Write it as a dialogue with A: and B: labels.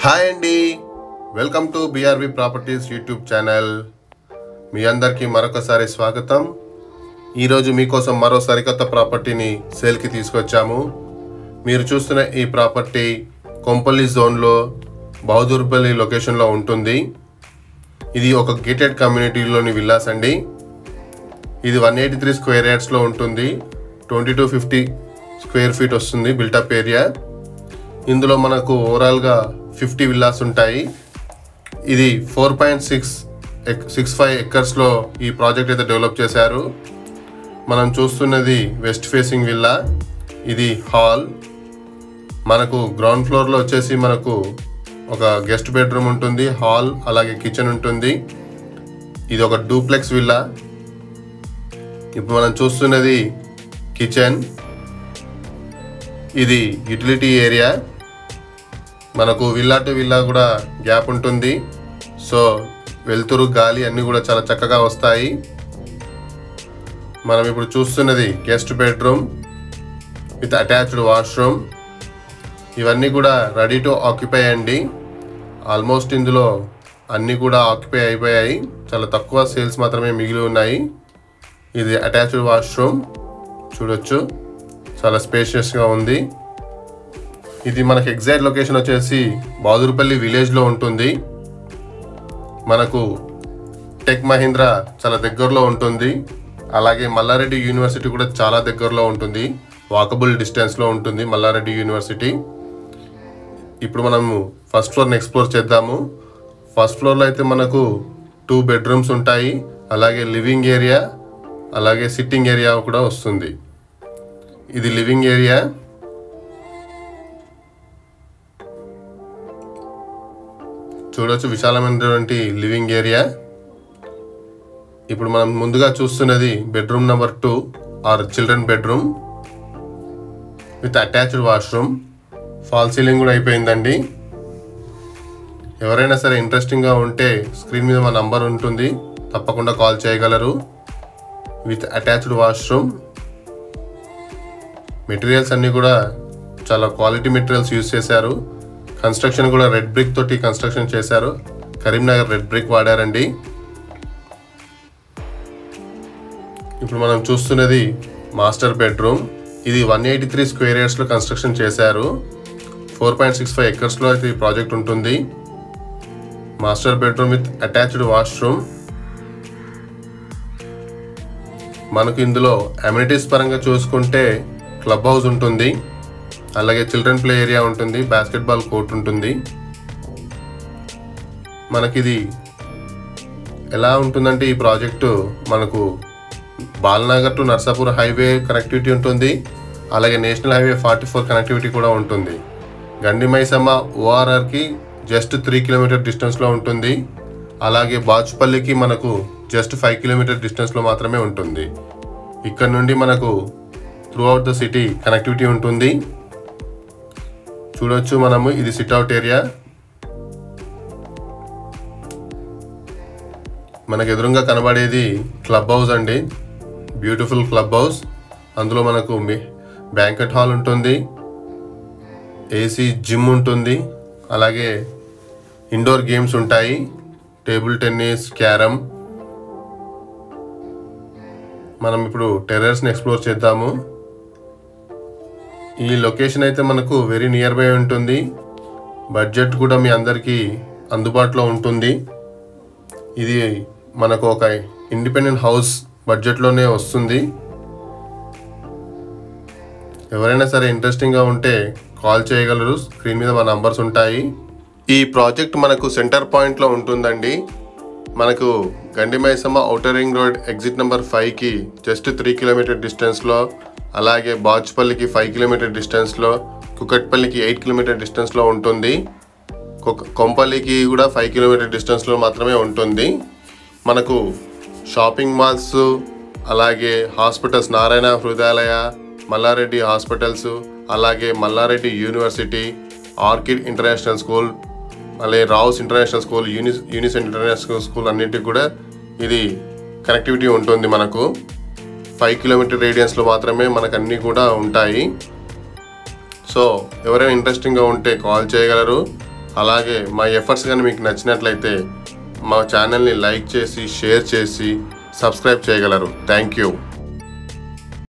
A: Hi అండి, welcome to BRV properties YouTube channel. మీ అందరికీ మరొకసారి స్వాగతం. ఈరోజు మీకోసం మరో సరికొత్త ప్రాపర్టీని సేల్కి తీసుకొచ్చాము. మీరు చూస్తున్న ఈ ప్రాపర్టీ కొంపల్లి జోన్లో బహదూర్పల్లి లొకేషన్లో ఉంటుంది. ఇది ఒక గేటెడ్ కమ్యూనిటీలోని విల్లాస్ అండి. ఇది 183 స్క్వేర్ యార్డ్స్లో ఉంటుంది. 2250 స్క్వేర్ ఫీట్ వస్తుంది బిల్టప్ ఏరియా. ఇందులో మనకు ఓవరాల్గా 50 విల్లాస్ ఉంటాయి. ఇది 4.65 ఎకర్స్లో ఈ ప్రాజెక్ట్ అయితే డెవలప్ చేశారు. మనం చూస్తున్నది వెస్ట్ ఫేసింగ్ విల్లా. ఇది హాల్. మనకు గ్రౌండ్ ఫ్లోర్లో వచ్చేసి మనకు ఒక గెస్ట్ బెడ్రూమ్ ఉంటుంది, హాల్ అలాగే కిచెన్ ఉంటుంది. ఇది ఒక డూప్లెక్స్ విల్లా. ఇప్పుడు మనం చూస్తున్నది కిచెన్. ఇది యూటిలిటీ ఏరియా. మనకు విల్లా టు విల్లా కూడా గ్యాప్ ఉంటుంది. సో వెలుతురు గాలి అన్నీ కూడా చాలా చక్కగా వస్తాయి. మనం ఇప్పుడు చూస్తున్నది guest bedroom with attached washroom. ఇవన్నీ కూడా రెడీ టు ఆక్యుపై అండి. ఆల్మోస్ట్ ఇందులో అన్నీ కూడా ఆక్యుపై అయిపోయాయి. చాలా తక్కువ సేల్స్ మాత్రమే మిగిలి ఉన్నాయి. ఇది అటాచ్డ్ వాష్రూమ్ చూడొచ్చు, చాలా స్పేషియస్గా ఉంది. ఇది మనకు ఎగ్జాక్ట్ లొకేషన్ వచ్చేసి బహదూర్పల్లి విలేజ్లో ఉంటుంది. మనకు టెక్ మహీంద్రా చాలా దగ్గరలో ఉంటుంది. అలాగే మల్లారెడ్డి యూనివర్సిటీ కూడా చాలా దగ్గరలో ఉంటుంది. వాకబుల్ డిస్టెన్స్లో ఉంటుంది మల్లారెడ్డి యూనివర్సిటీ. ఇప్పుడు మనము ఫస్ట్ ఫ్లోర్ని ఎక్స్ప్లోర్ చేద్దాము. ఫస్ట్ ఫ్లోర్లో అయితే మనకు 2 బెడ్రూమ్స్ ఉంటాయి. అలాగే లివింగ్ ఏరియా అలాగే సిట్టింగ్ ఏరియా కూడా వస్తుంది. ఇది లివింగ్ ఏరియా. చూడొచ్చు, విశాలమైనటువంటి లివింగ్ ఏరియా. ఇప్పుడు మనం ముందుగా చూస్తున్నది bedroom number 2 or children bedroom with attached washroom. Fall ceiling కూడా అయిపోయిందండి. ఎవరైనా సరే ఇంట్రెస్టింగ్గా ఉంటే స్క్రీన్ మీద మా నంబర్ ఉంటుంది, తప్పకుండా కాల్ చేయగలరు. With attached washroom. మెటీరియల్స్ అన్నీ కూడా చాలా క్వాలిటీ మెటీరియల్స్ యూజ్ చేశారు. కన్స్ట్రక్షన్ కూడా రెడ్ బ్రిక్ తోటి కన్స్ట్రక్షన్ చేశారు. కరీంనగర్ రెడ్ బ్రిక్ వాడారండి. ఇప్పుడు మనం చూస్తున్నది మాస్టర్ బెడ్రూమ్. ఇది 183 స్క్వేర్ యార్డ్స్లో కన్స్ట్రక్షన్ చేశారు. 4.65 ఎకర్స్లో అయితే ఈ ప్రాజెక్ట్ ఉంటుంది. Master bedroom with attached washroom. మనకు ఇందులో అమ్యూనిటీస్ పరంగా చూసుకుంటే క్లబ్ హౌస్ ఉంటుంది, అలాగే చిల్డ్రన్ ప్లే ఏరియా ఉంటుంది, బాస్కెట్బాల్ కోర్ట్ ఉంటుంది. మనకిది ఎలా ఉంటుందంటే ఈ ప్రాజెక్టు మనకు Balanagar to Narsapur highway connectivity ఉంటుంది. అలాగే నేషనల్ హైవే 44 కనెక్టివిటీ కూడా ఉంటుంది. గండి మైసమ్మ ఓఆర్ఆర్కి జస్ట్ 3 కిలోమీటర్ డిస్టెన్స్లో ఉంటుంది. అలాగే బాచుపల్లికి మనకు జస్ట్ 5 కిలోమీటర్ డిస్టెన్స్లో మాత్రమే ఉంటుంది. ఇక్కడ నుండి మనకు త్రూఅవుట్ ద సిటీ కనెక్టివిటీ ఉంటుంది. చూడొచ్చు మనము, ఇది సిట్అవుట్ ఏరియా. మనకు ఎదురుగా కనబడేది క్లబ్ హౌస్ అండి. Beautiful club house. అందులో మనకు బ్యాంకెట్ హాల్ ఉంటుంది, ఏసీ జిమ్ ఉంటుంది, అలాగే ఇండోర్ గేమ్స్ ఉంటాయి, టేబుల్ టెన్నిస్, క్యారమ్. మనం ఇప్పుడు టెర్రస్ని ఎక్స్ప్లోర్ చేద్దాము. ఈ లొకేషన్ అయితే మనకు వెరీ నియర్ బై ఉంటుంది. బడ్జెట్ కూడా మీ అందరికీ అందుబాటులో ఉంటుంది. ఇది మనకు ఒక ఇండిపెండెంట్ హౌస్ బడ్జెట్లోనే వస్తుంది. ఎవరైనా సరే ఇంట్రెస్టింగ్గా ఉంటే కాల్ చేయగలరు. స్క్రీన్ మీద మా నంబర్స్ ఉంటాయి. ఈ ప్రాజెక్ట్ మనకు సెంటర్ పాయింట్లో ఉంటుందండి. మనకు గండి Maisamma outer ring road exit number 5కి జస్ట్ 3 కిలోమీటర్ డిస్టెన్స్లో, అలాగే బాచుపల్లికి 5 కిలోమీటర్ డిస్టెన్స్లో, కుకట్పల్లికి 8 కిలోమీటర్ డిస్టెన్స్లో ఉంటుంది. కొంపల్లికి కూడా 5 కిలోమీటర్ డిస్టెన్స్లో మాత్రమే ఉంటుంది. మనకు షాపింగ్ మాల్స్, అలాగే హాస్పిటల్స్, నారాయణ హృదయాలయ, మల్లారెడ్డి హాస్పిటల్స్, అలాగే Malla Reddy university, Orchid international school, అలాగే రావుస్ ఇంటర్నేషనల్ స్కూల్, యూనిస్ ఇంటర్నేషనల్ స్కూల్ అన్నింటికి కూడా ఇది కనెక్టివిటీ ఉంటుంది. మనకు 5 కిలోమీటర్ రేడియన్స్లో మాత్రమే మనకు అన్నీ కూడా ఉంటాయి. సో ఎవరైనా ఇంట్రెస్టింగ్గా ఉంటే కాల్ చేయగలరు. అలాగే మా ఎఫర్ట్స్ కానీ మీకు నచ్చినట్లయితే మా ఛానల్ని లైక్ చేసి షేర్ చేసి సబ్స్క్రైబ్ చేయగలరు. Thank you.